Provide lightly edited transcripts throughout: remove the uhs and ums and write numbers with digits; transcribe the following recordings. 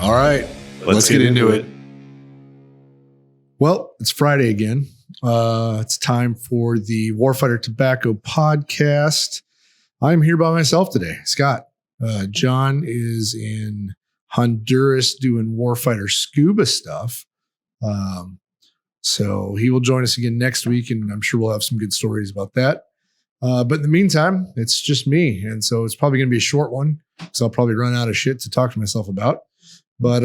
All right, let's get into it. Well, it's Friday again. It's time for the Warfighter Tobacco podcast. I'm here by myself today, Scott. John is in Honduras doing Warfighter scuba stuff. So he will join us again next week, and I'm sure we'll have some good stories about that. But in the meantime, it's just me. And so it's probably going to be a short one, so I'll probably run out of shit to talk to myself about. But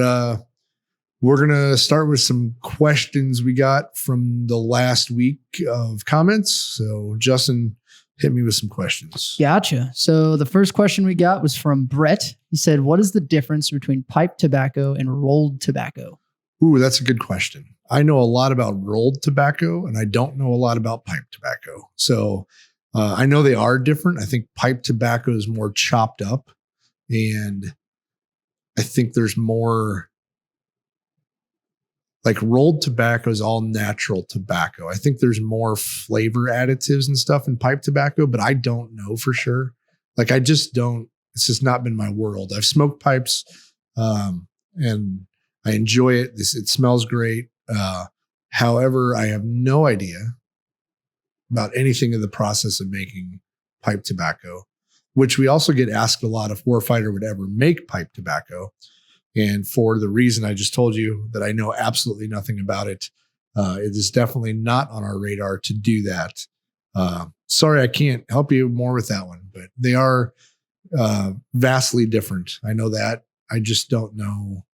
we're going to start with some questions we got from the last week of comments. So Justin, hit me with some questions. Gotcha. So the first question we got was from Brett. He said, what is the difference between pipe tobacco and rolled tobacco? Ooh, that's a good question. I know a lot about rolled tobacco, and I don't know a lot about pipe tobacco. So I know they are different. I think pipe tobacco is more chopped up, and I think there's more, like rolled tobacco is all natural tobacco. I think there's more flavor additives and stuff in pipe tobacco, but I don't know for sure. Like I just don't, it's just not been my world. I've smoked pipes and I enjoy it. It smells great. However, I have no idea about anything in the process of making pipe tobacco, which we also get asked a lot if Warfighter would ever make pipe tobacco. And for the reason I just told you, that I know absolutely nothing about it, it is definitely not on our radar to do that. Sorry, I can't help you more with that one, but they are vastly different. I know that. I just don't know.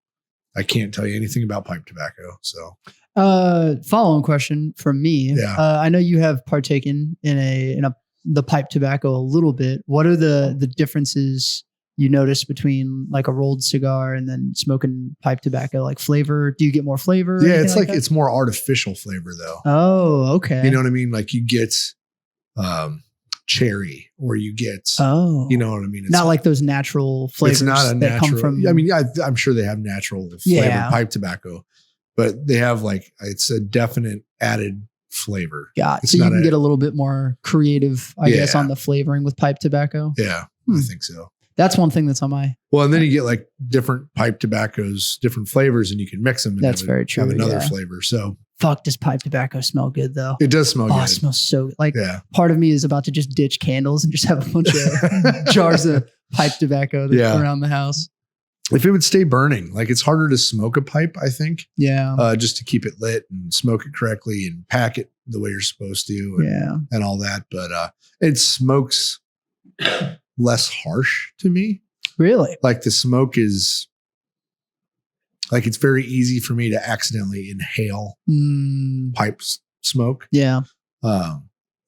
I can't tell you anything about pipe tobacco. So, follow-on question from me. Yeah. I know you have partaken in the pipe tobacco a little bit. What are the differences you notice between like a rolled cigar and then smoking pipe tobacco? Like flavor? Do you get more flavor? Yeah, it's like it's more artificial flavor though. Oh, okay. You know what I mean? Like you get cherry, or you get, you know what I mean? It's not like those natural flavors. It's not a natural, come from. I mean, I'm sure they have natural flavored pipe tobacco, but they have like, it's a definite added flavor. So you can get a little bit more creative, I guess, on the flavoring with pipe tobacco. Yeah, I think so. That's one thing that's on my. Well, and then you get like different pipe tobaccos, different flavors, and you can mix them. And that's very true. Have another flavor. So fuck, does pipe tobacco smell good though? It does smell good. Oh, it smells so good. Like part of me is about to just ditch candles and just have a bunch of jars of pipe tobacco around the house. If it would stay burning, like it's harder to smoke a pipe, I think. Yeah. Just to keep it lit and smoke it correctly and pack it the way you're supposed to. And all that. But it smokes less harsh to me. Really? Like the smoke is like, it's very easy for me to accidentally inhale pipe smoke. Yeah. And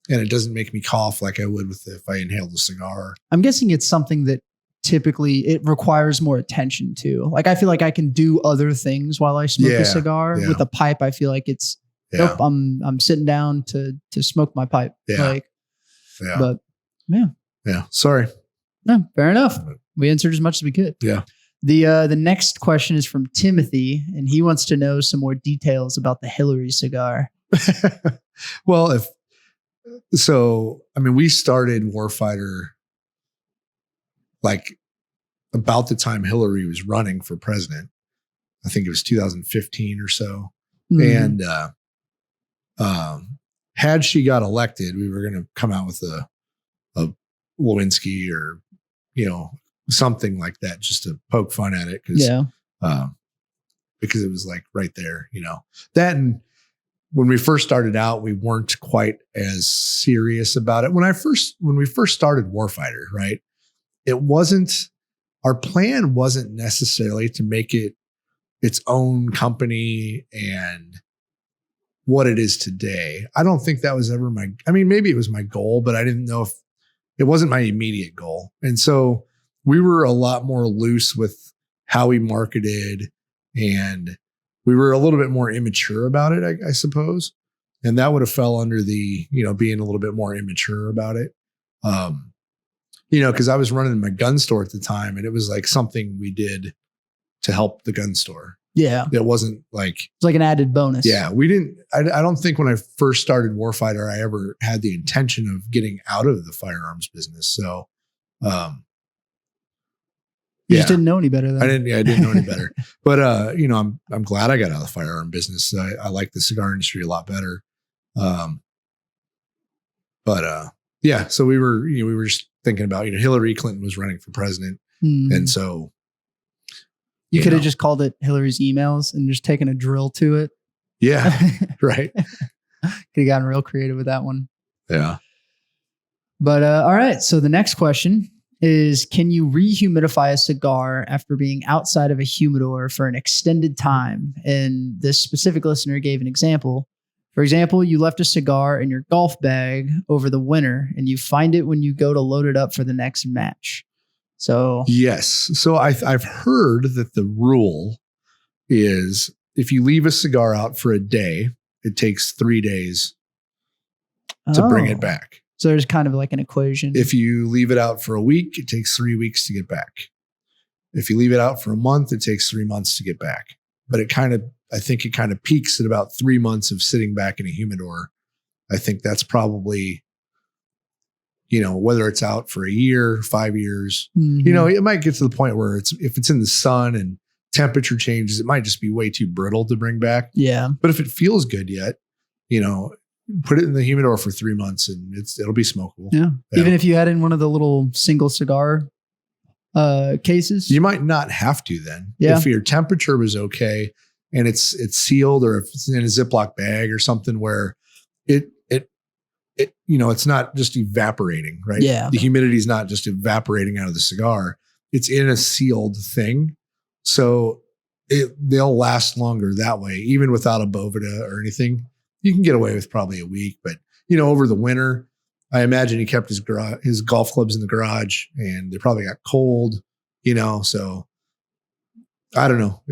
it doesn't make me cough like I would if I inhaled a cigar. I'm guessing it's something that typically it requires more attention to. Like I feel like I can do other things while I smoke a cigar. With a pipe, I feel like it's nope, I'm sitting down to smoke my pipe. But sorry. No, fair enough. We answered as much as we could. Yeah. The next question is from Timothy, and he wants to know some more details about the Hillary cigar. Well, we started Warfighter like about the time Hillary was running for president. I think it was 2015 or so. And had she got elected, we were going to come out with a Lewinsky or, something like that, just to poke fun at it. Because it was like right there, that. And when we first started out, we weren't quite as serious about it. When we first started Warfighter, right? Our plan wasn't necessarily to make it its own company and what it is today. I don't think that was ever maybe it was my goal, but I didn't know if it wasn't my immediate goal. And so we were a lot more loose with how we marketed, and we were a little bit more immature about it, I suppose. And that would have fell under the, being a little bit more immature about it. Because I was running my gun store at the time, and it was like something we did to help the gun store. Yeah. It wasn't like, it's like an added bonus. Yeah. I don't think when I first started Warfighter, I ever had the intention of getting out of the firearms business. So, You just didn't know any better then. I didn't know any better. But I'm glad I got out of the firearm business. I like the cigar industry a lot better. So we were just thinking about, Hillary Clinton was running for president. And so you could have just called it Hillary's emails and just taken a drill to it. Yeah. Right. Could have gotten real creative with that one. Yeah. But all right. So the next question is, can you rehumidify a cigar after being outside of a humidor for an extended time? And this specific listener gave an example. For example, you left a cigar in your golf bag over the winter and you find it when you go to load it up for the next match. So yes. So I've heard that the rule is if you leave a cigar out for a day, it takes 3 days to bring it back. So there's kind of like an equation. If you leave it out for a week, it takes 3 weeks to get back. If you leave it out for a month, it takes 3 months to get back. But I think it kind of peaks at about 3 months of sitting back in a humidor. I think that's probably, whether it's out for a year, 5 years, it might get to the point where if it's in the sun and temperature changes, it might just be way too brittle to bring back. Yeah. But if it feels good yet, put it in the humidor for 3 months and it'll be smokable. Yeah. Even if you had in one of the little single cigar cases, you might not have to then. Yeah. If your temperature was okay and it's sealed, or if it's in a Ziploc bag or something where it's not just evaporating, right? Yeah. The humidity is not just evaporating out of the cigar. It's in a sealed thing. So they'll last longer that way, even without a Boveda or anything. You can get away with probably a week, but over the winter, I imagine he kept his golf clubs in the garage and they probably got cold, so I don't know.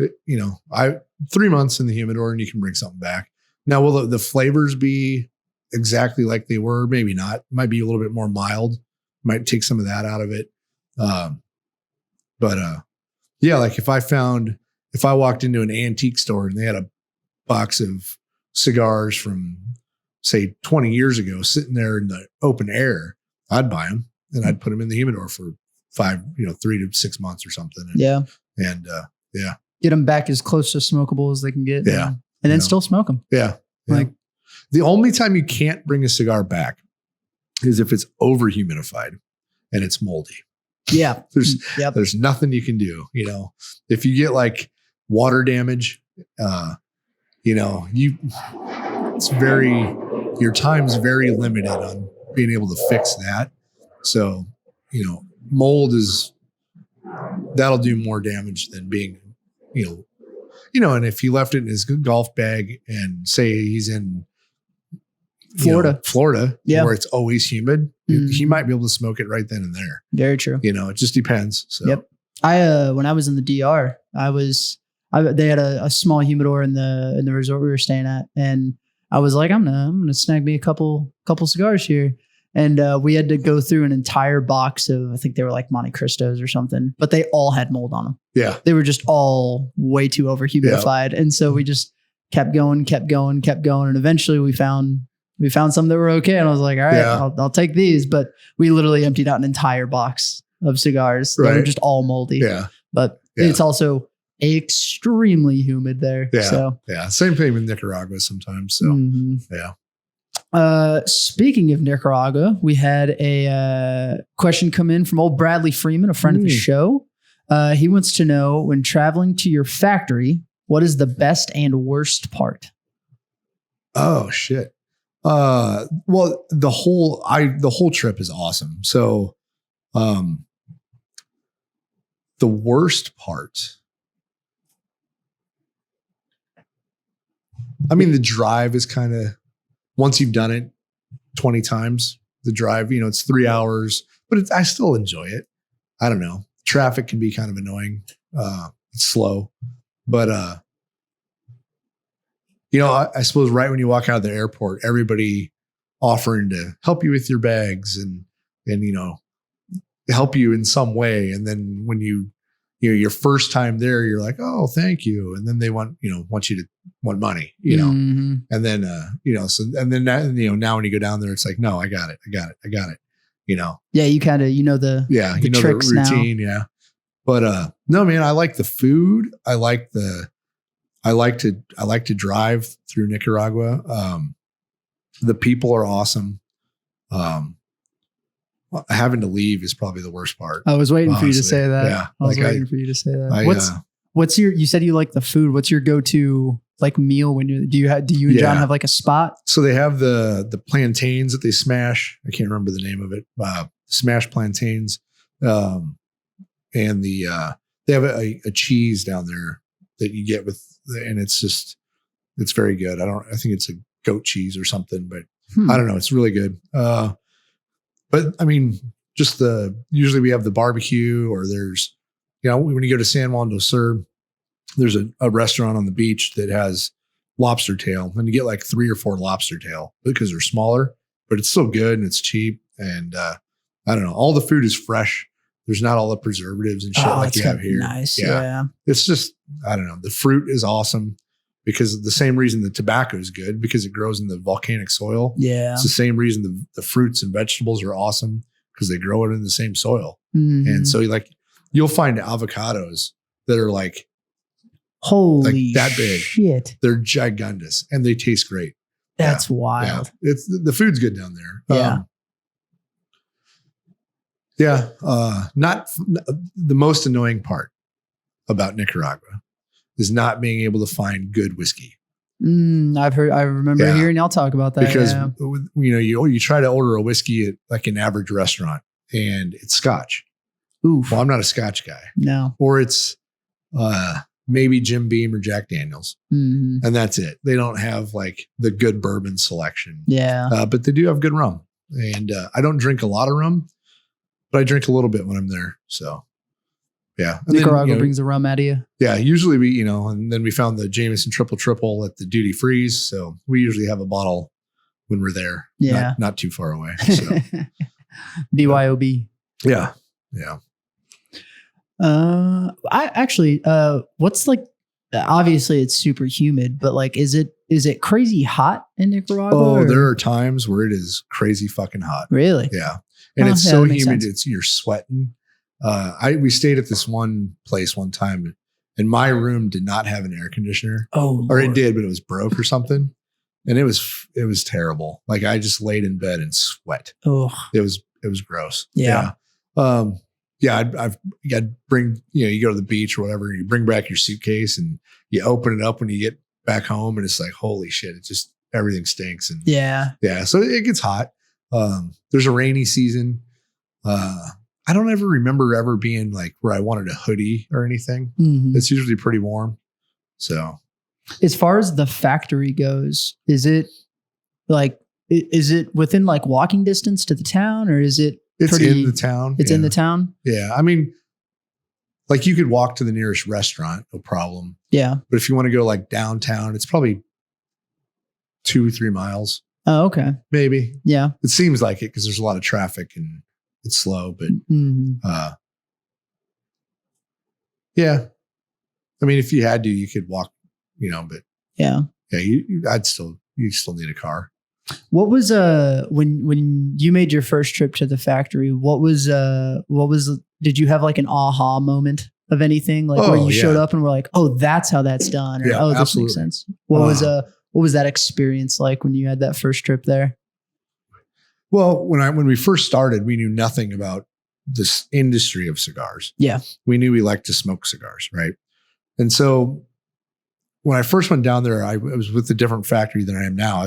3 months in the humidor and you can bring something back. Now, will the flavors be exactly like they were? Maybe not. It might be a little bit more mild. Might take some of that out of it. Like if I walked into an antique store and they had a box of cigars from say 20 years ago sitting there in the open air, I'd buy them and I'd put them in the humidor for 3 to 6 months or something. And get them back as close to smokable as they can get. Yeah. And then still smoke them. Yeah. Like the only time you can't bring a cigar back is if it's over humidified and it's moldy. Yeah. There's nothing you can do. If you get like water damage, your time's very limited on being able to fix that. So, mold that'll do more damage than being, and if he left it in his golf bag and say he's in Florida, where it's always humid, he might be able to smoke it right then and there. Very true. It just depends. So. Yep. When I was in the DR, they had a small humidor in the resort we were staying at, and I was like, I'm gonna snag me a couple cigars here, and we had to go through an entire box of, I think they were like Monte Cristos or something, but they all had mold on them. Yeah, they were just all way too over humidified, and so we just kept going, and eventually we found some that were okay, and I was like, all right, I'll take these, but we literally emptied out an entire box of cigars that were just all moldy. Yeah, but it's also extremely humid there. Yeah. So same thing with Nicaragua sometimes. So speaking of Nicaragua, we had a question come in from old Bradley Freeman, a friend of the show. He wants to know, when traveling to your factory, what is the best and worst part? Oh shit. Well, the whole trip is awesome. So the worst part, I mean, the drive is kind of, once you've done it 20 times, the drive, it's 3 hours, but I still enjoy it. I don't know. Traffic can be kind of annoying. It's slow, but, I suppose right when you walk out of the airport, everybody offering to help you with your bags and help you in some way. And then when your first time there, you're like, oh, thank you. And then they want you to want money, and then, now when you go down there, it's like, no, I got it. Yeah. You kind of, the tricks the routine. now. Yeah. But no, man, I like the food. I like to drive through Nicaragua. The people are awesome. Having to leave is probably the worst part. I was waiting for you to say that. Yeah, I was waiting for you to say that. What's your? You said you like the food. What's your go-to like meal when you do you and John have like a spot? So they have the plantains that they smash. I can't remember the name of it. Smashed plantains, and they have a cheese down there that you get with, and it's very good. I think it's a goat cheese or something, but I don't know. It's really good. But I mean, usually we have the barbecue, or there's, when you go to San Juan del Sur, there's a restaurant on the beach that has lobster tail, and you get like 3 or 4 lobster tail because they're smaller, but it's still good and it's cheap. And I don't know, all the food is fresh. There's not all the preservatives and shit like you have here. Nice. Yeah. It's just, I don't know. The fruit is awesome because of the same reason the tobacco is good, because it grows in the volcanic soil. Yeah. It's the same reason the fruits and vegetables are awesome, because they grow it in the same soil. Mm-hmm. And so you'll find avocados that are like, holy that big. Shit. They're gigundous and they taste great. That's wild. Yeah. The food's good down there. Yeah. Not the most annoying part about Nicaragua is not being able to find good whiskey. I remember hearing y'all talk about that. Because you try to order a whiskey at like an average restaurant and it's Scotch. Oof. Well, I'm not a Scotch guy. No. Or it's maybe Jim Beam or Jack Daniels. Mm-hmm. And that's it. They don't have like the good bourbon selection. Yeah. But they do have good rum. And I don't drink a lot of rum, but I drink a little bit when I'm there. So, yeah. And Nicaragua brings the rum out of you. Yeah. Usually and then we found the Jameson triple at the duty freeze. So we usually have a bottle when we're there. Yeah. Not too far away. So. BYOB. Yeah. Yeah. I actually, what's like, obviously it's super humid, but like, is it crazy hot in Nicaragua? Oh, there are times where it is crazy fucking hot. Really? Yeah. And it's so humid. You're sweating. We stayed at this one place one time, and my room did not have an air conditioner. Oh, or it did, but it was broke or something. And it was terrible. Like I just laid in bed and sweat. Oh, it was gross. Yeah. I'd bring, you go to the beach or whatever, you bring back your suitcase and you open it up when you get back home, and it's like, holy shit, it just, everything stinks. And yeah. So it gets hot. There's a rainy season. I don't ever remember ever being like where I wanted a hoodie or anything. Mm-hmm. It's usually pretty warm. So as far as the factory goes, is it within like walking distance to the town, or is it? It's in the town. It's in the town? Yeah. I mean, like you could walk to the nearest restaurant, no problem. Yeah. But if you want to go like downtown, it's probably 2-3 miles. Oh, okay. Maybe. Yeah. It seems like it because there's a lot of traffic and it's slow, but yeah. I mean, if you had to, you could walk, but yeah. Yeah, you still need a car. What was when you made your first trip to the factory, what was did you have like an aha moment of anything, like where you showed up and were like, oh, that's how that's done, or this absolutely. makes sense? What was that experience like when you had that first trip there? Well, when we first started, we knew nothing about this industry of cigars. Yeah. We knew we liked to smoke cigars, right? And so when I first went down there, I was with a different factory than I am now.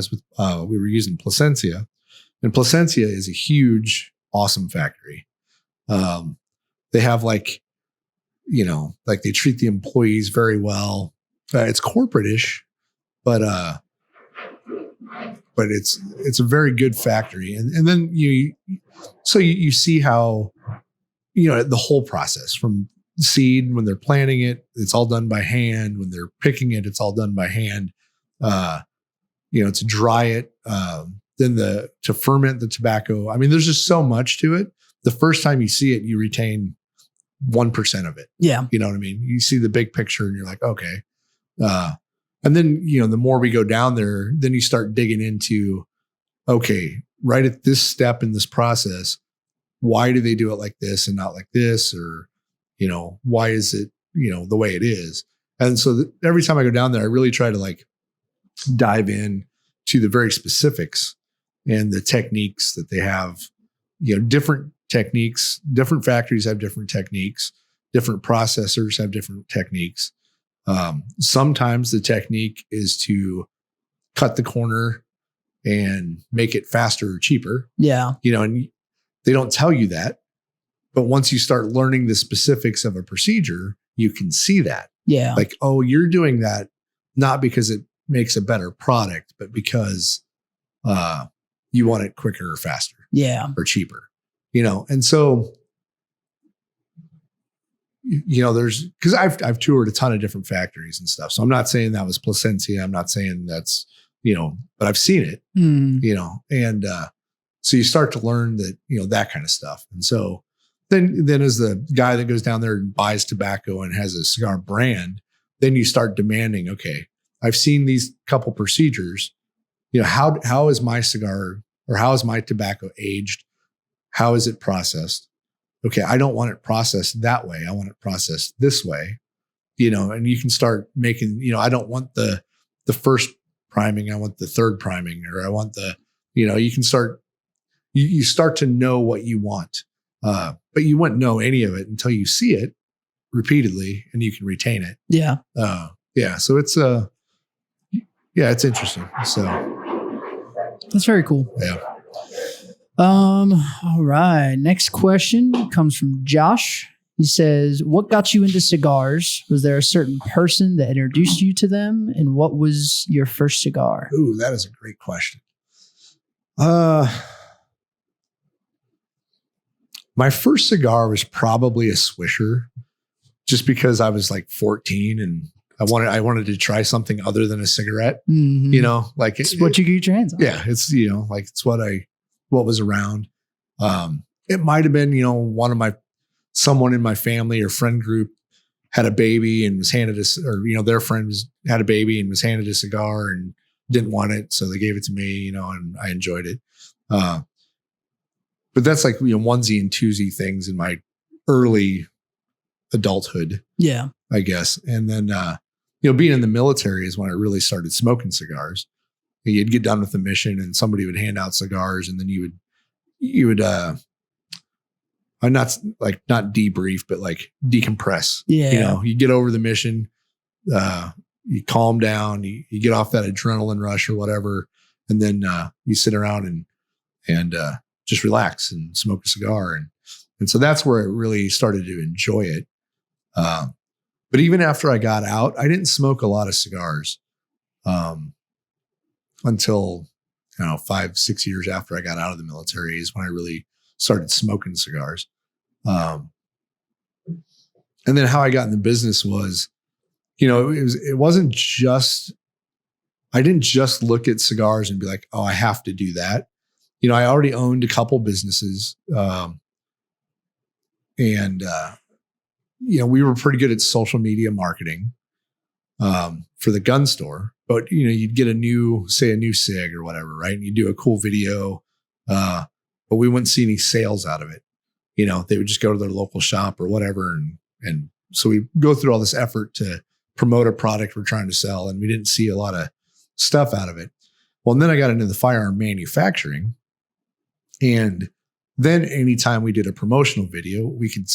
We were using Plasencia, and Plasencia is a huge, awesome factory. They have like they treat the employees very well. It's corporate-ish, but it's a very good factory. And then you see how, the whole process from seed, when they're planting it, it's all done by hand. When they're picking it, it's all done by hand. To dry it, then to ferment the tobacco. I mean, there's just so much to it. The first time you see it, you retain 1% of it. Yeah. You know what I mean? You see the big picture and you're like, okay. And then, the more we go down there, then you start digging into, okay, right at this step in this process, why do they do it like this and not like this? Or, why is it, the way it is? And so every time I go down there, I really try to like dive in to the very specifics and the techniques that they have, different techniques, different factories have different techniques, different processors have different techniques. Sometimes the technique is to cut the corner and make it faster or cheaper. Yeah. And they don't tell you that. But once you start learning the specifics of a procedure, you can see that. Yeah. Like, oh, you're doing that not because it makes a better product, but because you want it quicker or faster. Yeah. Or cheaper. And so there's, because I've toured a ton of different factories and stuff. So I'm not saying that was Placencia. I'm not saying that's, but I've seen it, and so you start to learn that, that kind of stuff. And so then as the guy that goes down there and buys tobacco and has a cigar brand, then you start demanding, okay, I've seen these couple procedures, how is my cigar or how is my tobacco aged? How is it processed? Okay, I don't want it processed that way. I want it processed this way, and you can start making, I don't want the first priming. I want the third priming, or I want the, you can start, you start to know what you want. But you wouldn't know any of it until you see it repeatedly and you can retain it. Yeah. So it's, it's interesting. So that's very cool. Yeah. All right. Next question comes from Josh. He says, what got you into cigars? Was there a certain person that introduced you to them? And what was your first cigar? Ooh, that is a great question. My first cigar was probably a Swisher, just because I was like 14 and I wanted to try something other than a cigarette. Mm-hmm. Like it's what you get your hands on. Yeah, it's like it's what was around. It might have been someone in my family or friend group had a baby and was handed their friend had a baby and was handed a cigar and didn't want it, so they gave it to me, and I enjoyed it. But that's like, onesie and twosie things in my early adulthood. Yeah. I guess. And then, being in the military is when I really started smoking cigars. You'd get done with the mission and somebody would hand out cigars, and then you would not debrief, but like decompress. Yeah. You get over the mission, you calm down, you get off that adrenaline rush or whatever. And then, you sit around and just relax and smoke a cigar. And so that's where I really started to enjoy it. But even after I got out, I didn't smoke a lot of cigars until 5-6 years after I got out of the military is when I really started smoking cigars. And then how I got in the business was, it wasn't just, I didn't just look at cigars and be like, oh, I have to do that. I already owned a couple businesses, and we were pretty good at social media marketing for the gun store. But you'd get a new cig or whatever, right? And you do a cool video, but we wouldn't see any sales out of it. They would just go to their local shop or whatever, and so we go through all this effort to promote a product we're trying to sell, and we didn't see a lot of stuff out of it. Well, and then I got into the firearm manufacturing. And then anytime we did a promotional video, we could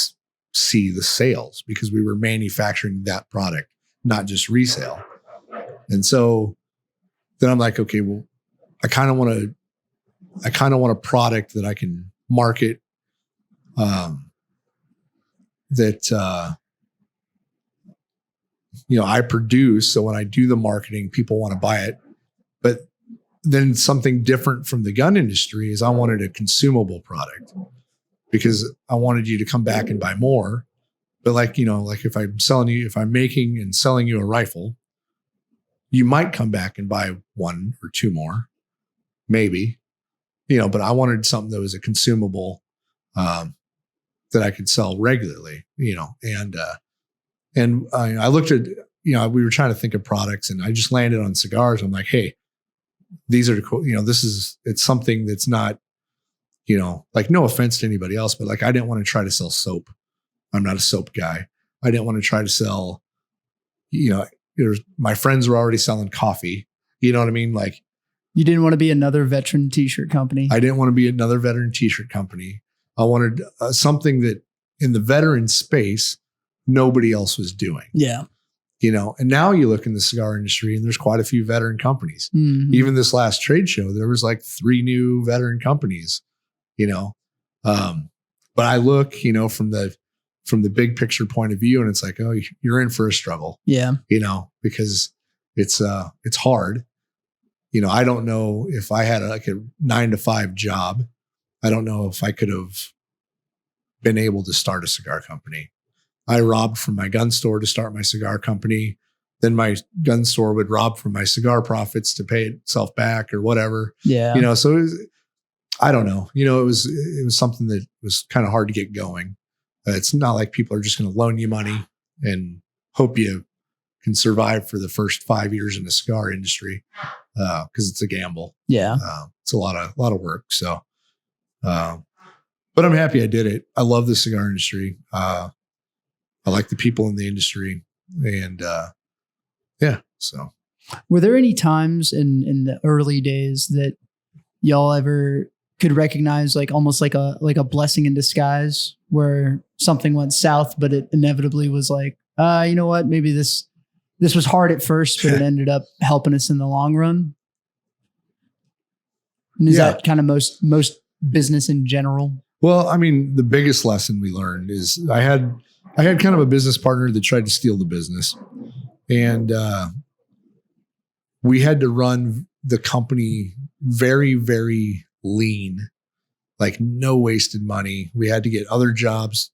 see the sales because we were manufacturing that product, not just resale. And so then I'm like, okay, well, I kind of want a product that I can market, that, I produce. So when I do the marketing, people want to buy it. But then something different from the gun industry is I wanted a consumable product because I wanted you to come back and buy more. But like if I'm making and selling you a rifle, you might come back and buy one or two more, maybe, but I wanted something that was a consumable, that I could sell regularly, and I looked at, we were trying to think of products and I just landed on cigars. I'm like, hey, these are cool. It's something that's not, like no offense to anybody else, but like, I didn't want to try to sell soap. I'm not a soap guy. I didn't want to try to sell, my friends were already selling coffee. You know what I mean? Like, you didn't want to be another veteran t-shirt company. I didn't want to be another veteran t-shirt company. I wanted something that in the veteran space, nobody else was doing. Yeah. And now you look in the cigar industry and there's quite a few veteran companies. Mm-hmm. Even this last trade show, there was like 3 new veteran companies, but I look, from the big picture point of view, and it's like, oh, you're in for a struggle. Yeah. Because it's hard. I don't know if I had a 9-to-5 job. I don't know if I could have been able to start a cigar company. I robbed from my gun store to start my cigar company. Then my gun store would rob from my cigar profits to pay itself back or whatever. Yeah. So I don't know. It was something that was kind of hard to get going. It's not like people are just going to loan you money and hope you can survive for the first 5 years in the cigar industry, because it's a gamble. Yeah. It's a lot of work. So, but I'm happy I did it. I love the cigar industry. I like the people in the industry, and so. Were there any times in the early days that y'all ever could recognize like almost like a blessing in disguise, where something went south, but it inevitably was like, you know what, maybe this was hard at first, but it ended up helping us in the long run? And is that kind of most business in general? Well, I mean, the biggest lesson we learned is I had kind of a business partner that tried to steal the business, and we had to run the company very, very lean, like no wasted money. We had to get other jobs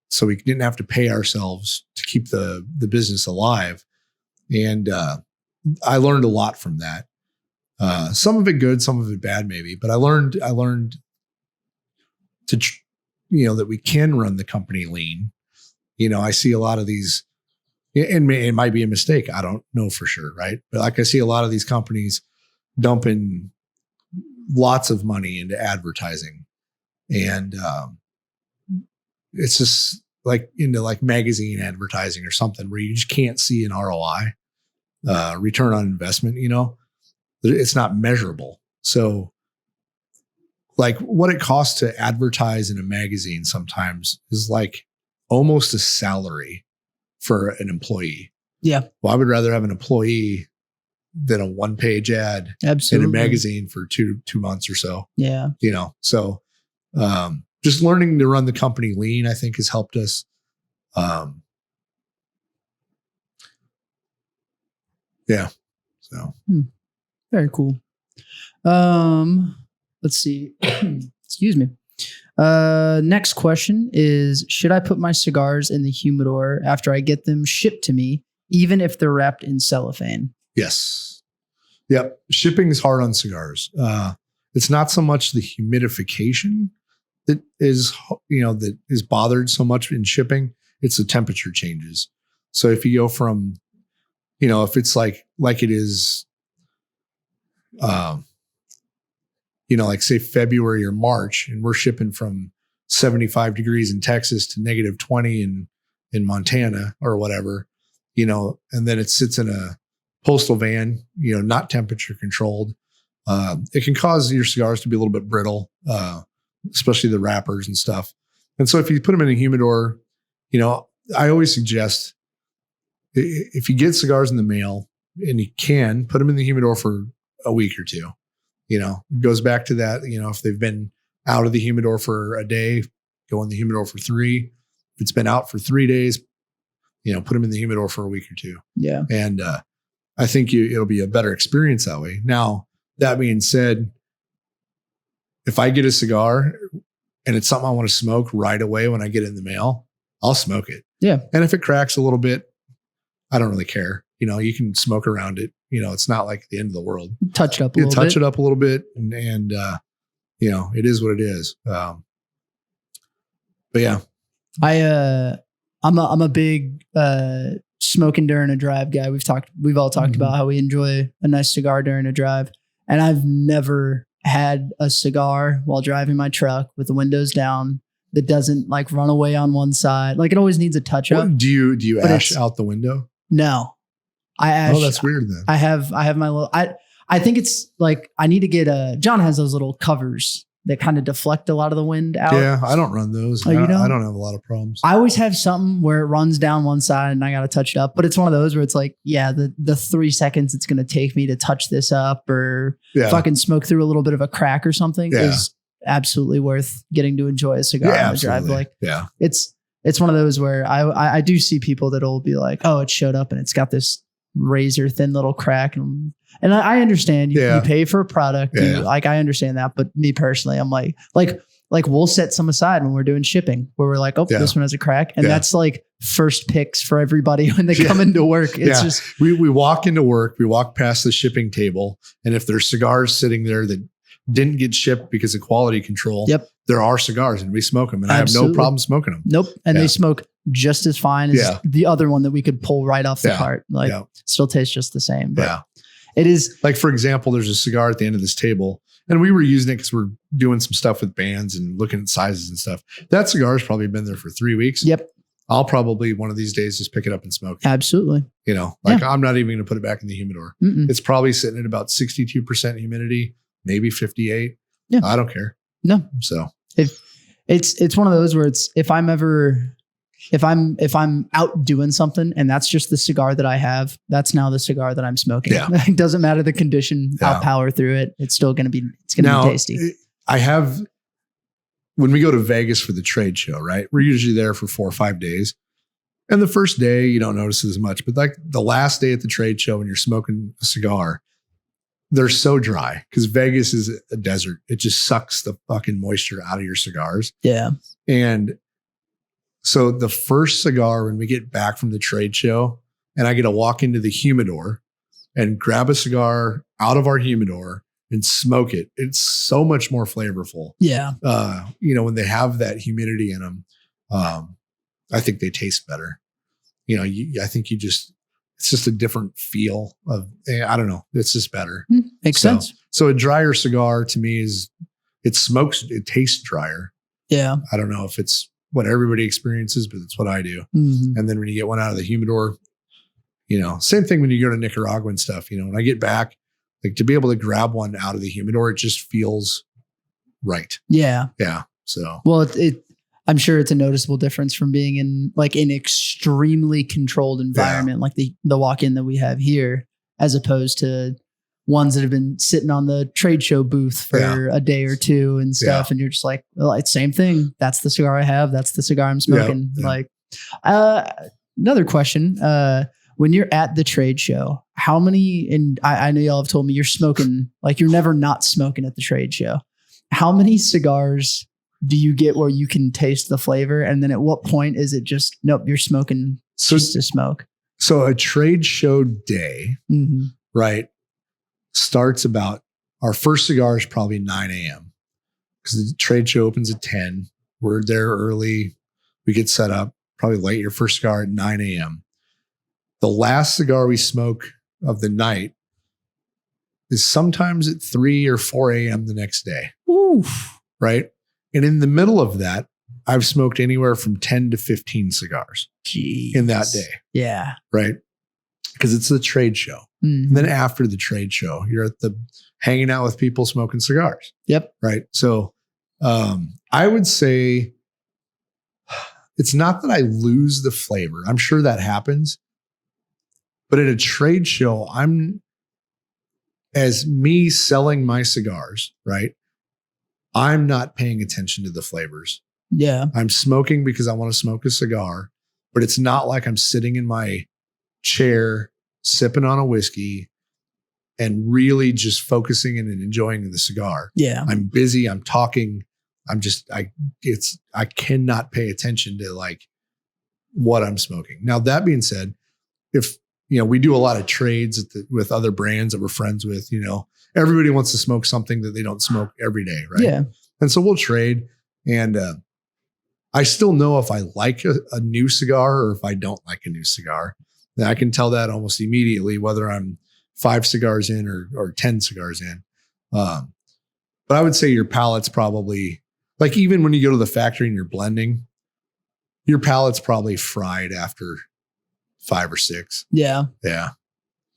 so we didn't have to pay ourselves to keep the business alive. And I learned a lot from that. Some of it good, some of it bad, maybe. But I learned to, that we can run the company lean. I see a lot of these, and it might be a mistake. I don't know for sure, right? But like I see a lot of these companies dumping lots of money into advertising, and it's just like into like magazine advertising or something where you just can't see an ROI, return on investment. It's not measurable. So like what it costs to advertise in a magazine sometimes is like almost a salary for an employee. Yeah. Well, I would rather have an employee than a 1-page ad Absolutely. in a magazine for two months or so. Yeah. So just learning to run the company lean, I think, has helped us. Yeah. So very cool. Let's see. Excuse me. Next question is, should I put my cigars in the humidor after I get them shipped to me, even if they're wrapped in cellophane? Yes. Yep. Shipping is hard on cigars. It's not so much the humidification that is bothered so much in shipping. It's the temperature changes. So if you go from, if it's like it is, like say February or March, and we're shipping from 75 degrees in Texas to -20 in Montana or whatever, and then it sits in a postal van, not temperature controlled. It can cause your cigars to be a little bit brittle, especially the wrappers and stuff. And so if you put them in a humidor, I always suggest if you get cigars in the mail and you can put them in the humidor for a week or two. It goes back to that, if they've been out of the humidor for a day, go in the humidor for 3. If it's been out for 3 days, put them in the humidor for a week or two. Yeah. And I think it'll be a better experience that way. Now, that being said, if I get a cigar and it's something I want to smoke right away when I get it in the mail, I'll smoke it. Yeah. And if it cracks a little bit, I don't really care. You can smoke around it. It's not like the end of the world. Touch it up a little bit. Touch it up a little bit, and it is what it is. But yeah, I'm a big smoking during a drive guy. We've all talked about how we enjoy a nice cigar during a drive, and I've never had a cigar while driving my truck with the windows down that doesn't like run away on one side. Like it always needs a touch up. Do you ash out the window? No, I ash. Oh, that's weird then. I have my little, I think it's like, I need to get John has those little covers that kind of deflect a lot of the wind out. Yeah, I don't run those. Oh, you don't? I don't have a lot of problems. I always have something where it runs down one side and I got to touch it up. But it's one of those where it's like, yeah, the 3 seconds it's going to take me to touch this up or fucking smoke through a little bit of a crack or something is absolutely worth getting to enjoy a cigar on the drive. Like, it's one of those where I do see people that'll be like, oh, it showed up and it's got this razor thin little crack. And I understand you pay for a product. Like I understand that. But me personally, I'm like we'll set some aside when we're doing shipping where we're like, oh, this one has a crack. And that's like first picks for everybody when they come into work. It's just, we walk into work, we walk past the shipping table. And if there's cigars sitting there that didn't get shipped because of quality control, there are cigars and we smoke them. And I have no problem smoking them. Nope. And they smoke just as fine as the other one that we could pull right off the cart. Like still tastes just the same. But it is like, for example, there's a cigar at the end of this table and we were using it because we're doing some stuff with bands and looking at sizes and stuff. That cigar has probably been there for 3 weeks. Yep. I'll probably one of these days just pick it up and smoke it. Absolutely. You know, like I'm not even going to put it back in the humidor. It's probably sitting at about 62% humidity, maybe 58. Yeah. I don't care. No. So if it's one of those where it's, if I'm out doing something and that's just the cigar that I have, that's now the cigar that I'm smoking. Yeah. It doesn't matter the condition, I'll power through it. It's still going to be, be tasty. When we go to Vegas for the trade show, right? We're usually there for 4 or 5 days. And the first day you don't notice it as much, but like the last day at the trade show when you're smoking a cigar, they're so dry because Vegas is a desert. It just sucks the fucking moisture out of your cigars. Yeah. And so the first cigar, when we get back from the trade show and I get to walk into the humidor and grab a cigar out of our humidor and smoke it, it's so much more flavorful. Yeah. When they have that humidity in them, I think they taste better. I think it's just a different feel of, I don't know. It's just better. Makes sense. So a drier cigar to me it tastes drier. Yeah. I don't know if it's what everybody experiences, but it's what I do. And then when you get one out of the humidor, same thing when you go to Nicaragua and stuff, when I get back, like to be able to grab one out of the humidor, it just feels right. Yeah. Yeah. So, well, I'm sure it's a noticeable difference from being in like an extremely controlled environment, like the walk-in that we have here, as opposed to ones that have been sitting on the trade show booth for a day or two and stuff. And you're just like, well, it's same thing. That's the cigar I have. That's the cigar I'm smoking. Like, another question, when you're at the trade show, how many, and I know y'all have told me you're smoking, like you're never not smoking at the trade show. How many cigars do you get where you can taste the flavor? And then at what point is it just, nope, you're smoking just to smoke? So a trade show day, right, starts about, our first cigar is probably 9 a.m. because the trade show opens at 10. We're there early. We get set up, probably light your first cigar at 9 a.m. The last cigar we smoke of the night is sometimes at 3 or 4 a.m. the next day. Oof. Right? And in the middle of that, I've smoked anywhere from 10 to 15 cigars in that day. Yeah. Right? Because it's the trade show. And then after the trade show, you're at the hanging out with people smoking cigars. Yep. Right. So I would say it's not that I lose the flavor. I'm sure that happens. But at a trade show, as me selling my cigars, right? I'm not paying attention to the flavors. Yeah. I'm smoking because I want to smoke a cigar, but it's not like I'm sitting in my chair, sipping on a whiskey and really just focusing in and enjoying the cigar. Yeah. I'm busy. I'm talking. I cannot pay attention to like what I'm smoking. Now, that being said, if, we do a lot of trades with other brands that we're friends with, everybody wants to smoke something that they don't smoke every day. Right. Yeah. And so we'll trade. And I still know if I like a new cigar or if I don't like a new cigar. And I can tell that almost immediately, whether I'm 5 cigars in or 10 cigars in. But I would say your palate's probably like even when you go to the factory and you're blending, your palate's probably fried after 5 or 6. Yeah. Yeah.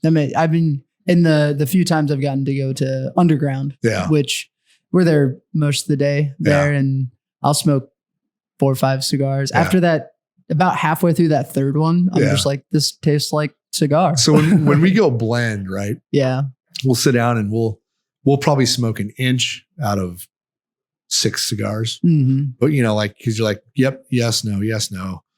I mean, I've been in the few times I've gotten to go to Underground, which we're there most of the day there, and I'll smoke 4 or 5 cigars. Yeah. After that, about halfway through that third one, I'm just like, this tastes like cigar. So when we go blend, right? Yeah. We'll sit down and we'll probably smoke an inch out of 6 cigars. Mm-hmm. But like, cause you're like, yep, yes, no.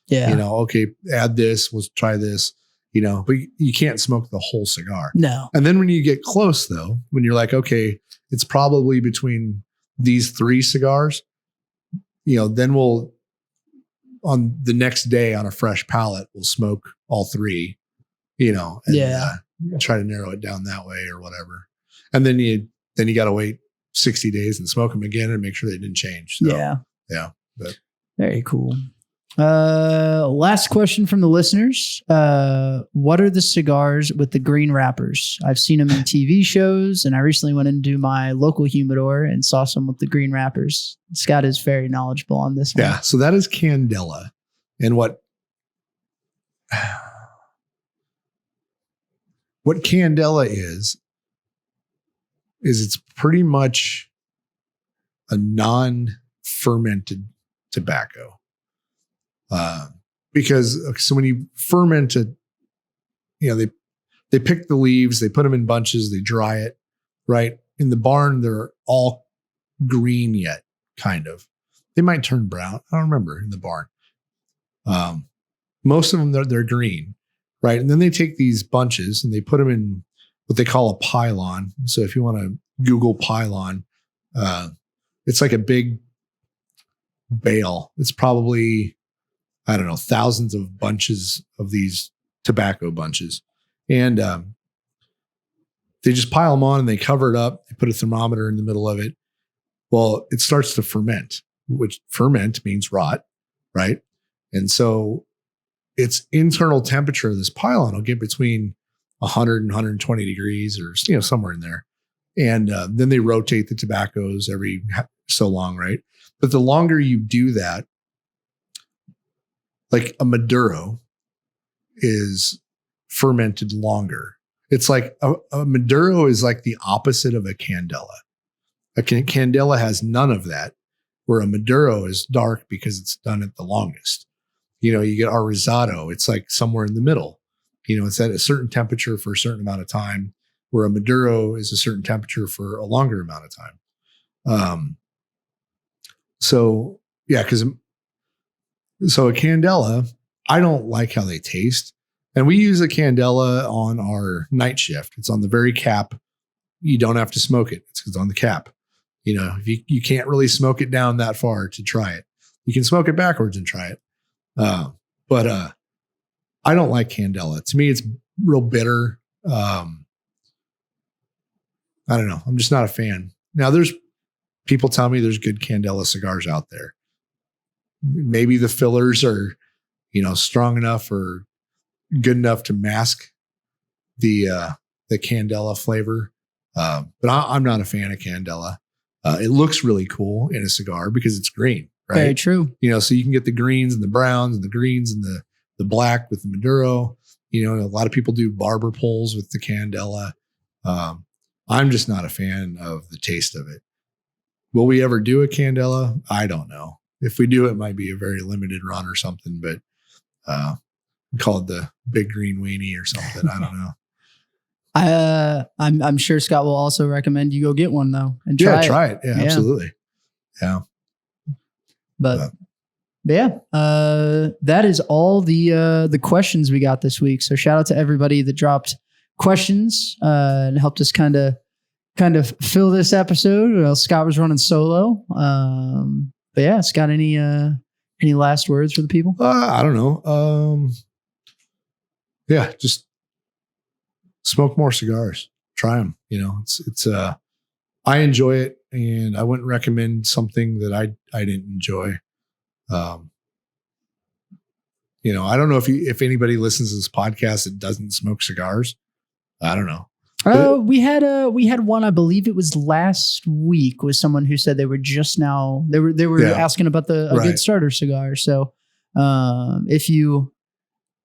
Yeah. Okay, add this, we'll try this, but you can't smoke the whole cigar. No. And then when you get close though, when you're like, okay, it's probably between these 3 cigars, then we'll, on the next day on a fresh palate, we'll smoke all 3, and try to narrow it down that way or whatever. And then you got to wait 60 days and smoke them again and make sure they didn't change. So, yeah. But very cool. Last question from the listeners. What are the cigars with the green wrappers? I've seen them in TV shows, and I recently went into my local humidor and saw some with the green wrappers. Scott is very knowledgeable on this one. Yeah. So that is Candela. And what Candela is it's pretty much a non-fermented tobacco. Because so when you ferment it, they pick the leaves, they put them in bunches, they dry it, right? In the barn, they're all green yet, kind of. They might turn brown. I don't remember in the barn. Most of them, they're green, right? And then they take these bunches and they put them in what they call a pylon. So if you want to Google pylon, it's like a big bale. It's probably, I don't know, thousands of bunches of these tobacco bunches. And they just pile them on and they cover it up. They put a thermometer in the middle of it. Well, it starts to ferment, which ferment means rot, right? And so its internal temperature of this pylon will get between 100 and 120 degrees or, somewhere in there. And then they rotate the tobaccos every so long, right? But the longer you do that, like a Maduro is fermented longer. It's like a Maduro is like the opposite of a Candela. A Candela has none of that, where a Maduro is dark because it's done at the longest. You get our Rosado. It's like somewhere in the middle. It's at a certain temperature for a certain amount of time, where a Maduro is a certain temperature for a longer amount of time. So a Candela, I don't like how they taste. And we use a Candela on our night shift. It's on the very cap. You don't have to smoke it. It's on the cap. If you can't really smoke it down that far to try it. You can smoke it backwards and try it. But I don't like Candela. To me, it's real bitter. I don't know. I'm just not a fan. Now, there's people tell me there's good Candela cigars out there. Maybe the fillers are, strong enough or good enough to mask the Candela flavor. But I'm not a fan of Candela. It looks really cool in a cigar because it's green, right? Very true. So you can get the greens and the browns and the greens and the black with the Maduro. A lot of people do barber pulls with the Candela. I'm just not a fan of the taste of it. Will we ever do a Candela? I don't know. If we do, it might be a very limited run or something, but call it the Big Green Weenie or something. I don't know. I'm sure Scott will also recommend you go get one though and try it. Yeah, absolutely. Yeah. But yeah, that is all the questions we got this week. So shout out to everybody that dropped questions and helped us kind of fill this episode. Well, Scott was running solo. But yeah, Scott, any last words for the people? I don't know. Yeah, just smoke more cigars. Try them. It's I enjoy it, and I wouldn't recommend something that I didn't enjoy. I don't know if anybody listens to this podcast that doesn't smoke cigars. I don't know. We had one, I believe it was last week, with someone who said they were just now they were asking about a good starter cigar. So if you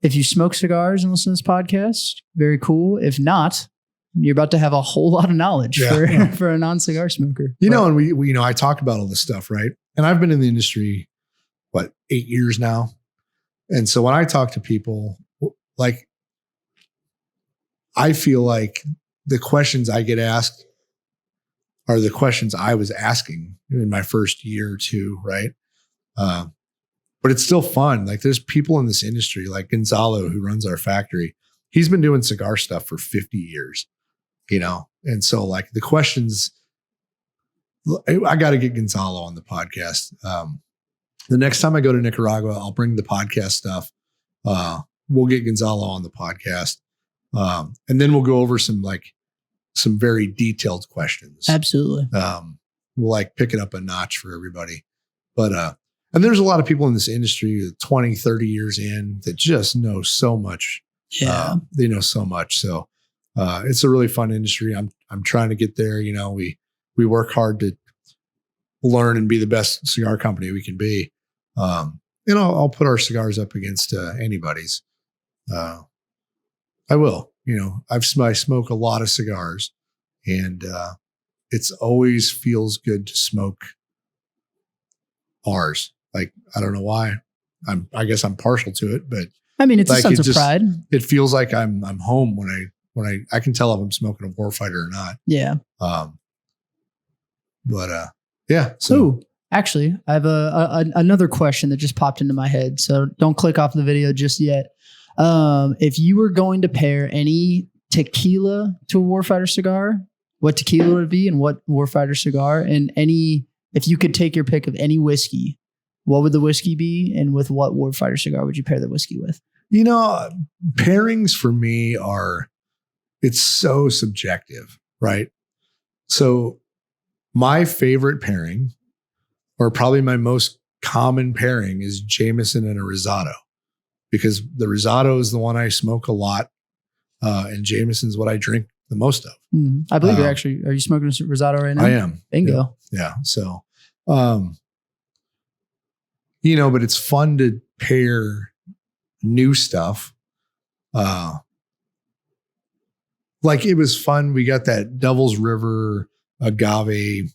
smoke cigars and listen to this podcast, very cool. If not, you're about to have a whole lot of knowledge for a non-cigar smoker. And we I talk about all this stuff, right? And I've been in the industry 8 years now. And so when I talk to people, like, I feel like the questions I get asked are the questions I was asking in my first year or two, right? But it's still fun. Like, there's people in this industry, like Gonzalo, who runs our factory. He's been doing cigar stuff for 50 years, And so, like, the questions, I got to get Gonzalo on the podcast. The next time I go to Nicaragua, I'll bring the podcast stuff. We'll get Gonzalo on the podcast. And then we'll go over some very detailed questions. Absolutely. We'll pick it up a notch for everybody. But, and there's a lot of people in this industry 20, 30 years in that just know so much. Yeah. They know so much. So, it's a really fun industry. I'm trying to get there. We work hard to learn and be the best cigar company we can be. I'll put our cigars up against anybody's. I will. I smoke a lot of cigars, and it's always feels good to smoke ours. Like, I don't know why. I guess I'm partial to it, but I mean, it's a sense of pride. It feels like I'm home when I can tell if I'm smoking a Warfighter or not. Yeah. Yeah. So actually, I have another question that just popped into my head. So don't click off the video just yet. If you were going to pair any tequila to a Warfighter cigar, what tequila would it be and what Warfighter cigar? And if you could take your pick of any whiskey, what would the whiskey be? And with what Warfighter cigar would you pair the whiskey with? Pairings for me it's so subjective, right? So my favorite pairing, or probably my most common pairing, is Jameson and a Rosado, because the Rosado is the one I smoke a lot, and Jameson's what I drink the most of. I believe are you smoking a Rosado right now? I am. Bingo. Yeah. So, but it's fun to pair new stuff. Like, it was fun. We got that Devil's River agave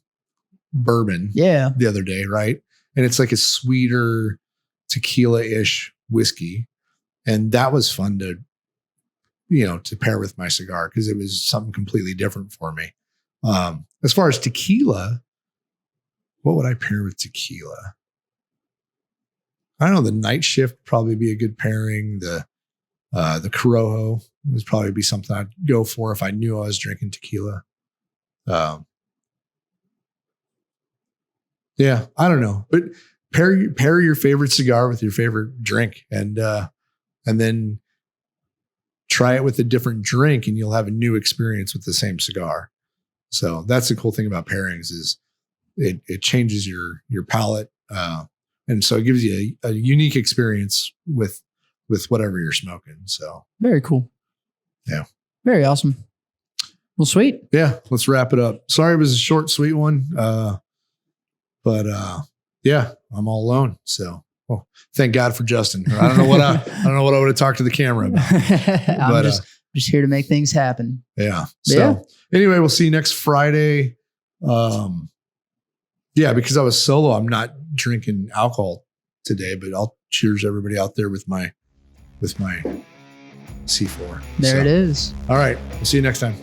bourbon the other day, right? And it's like a sweeter tequila-ish whiskey. And that was fun to pair with my cigar, because it was something completely different for me. As far as tequila, what would I pair with tequila? I don't know. The Night Shift probably be a good pairing. The Corojo would probably be something I'd go for if I knew I was drinking tequila. Yeah, I don't know, but pair your favorite cigar with your favorite drink, and then try it with a different drink, and you'll have a new experience with the same cigar. So that's the cool thing about pairings, is it changes your palate, and so it gives you a unique experience with whatever you're smoking. So very cool. Yeah, very awesome. Well, sweet. Yeah, let's wrap it up. Sorry, it was a short, sweet one. But yeah, I'm all alone. So, well, thank God for Justin. I don't know what I would have talked to the camera about. I'm just here to make things happen. Yeah. So anyway, we'll see you next Friday. Yeah, because I was solo, I'm not drinking alcohol today, but I'll cheers everybody out there with my C4. There it is. All right. We'll see you next time.